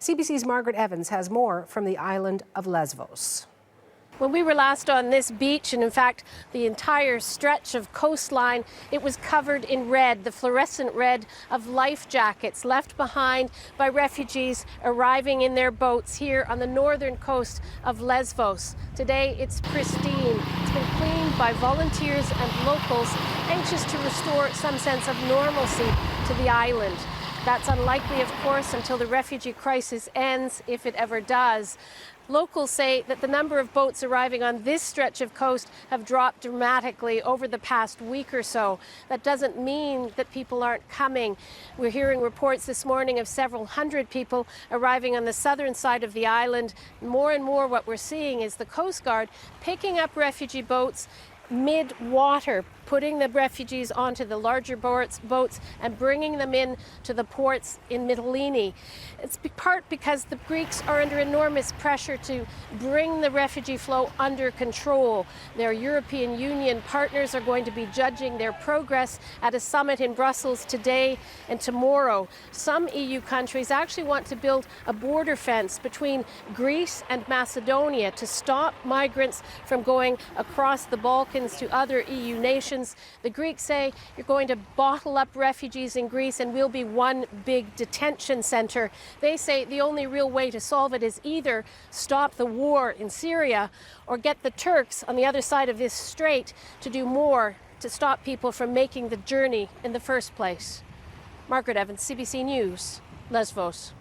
CBC's Margaret Evans has more from the island of Lesbos. When we were last on this beach, and in fact the entire stretch of coastline, it was covered in red, the fluorescent red of life jackets left behind by refugees arriving in their boats here on the northern coast of Lesbos. Today it's pristine. It's been cleaned by volunteers and locals anxious to restore some sense of normalcy to the island. That's unlikely, of course, until the refugee crisis ends, if it ever does. Locals say that the number of boats arriving on this stretch of coast have dropped dramatically over the past week or so. That doesn't mean that people aren't coming. We're hearing reports this morning of several hundred people arriving on the southern side of the island. More and more what we're seeing is the Coast Guard picking up refugee boats mid-water, putting the refugees onto the larger boats and bringing them in to the ports in Mytilene. It's part because the Greeks are under enormous pressure to bring the refugee flow under control. Their European Union partners are going to be judging their progress at a summit in Brussels today and tomorrow. Some EU countries actually want to build a border fence between Greece and Macedonia to stop migrants from going across the Balkans to other EU nations. The Greeks say you're going to bottle up refugees in Greece and we'll be one big detention center. They say the only real way to solve it is either stop the war in Syria or get the Turks on the other side of this strait to do more to stop people from making the journey in the first place. Margaret Evans, CBC News, Lesbos.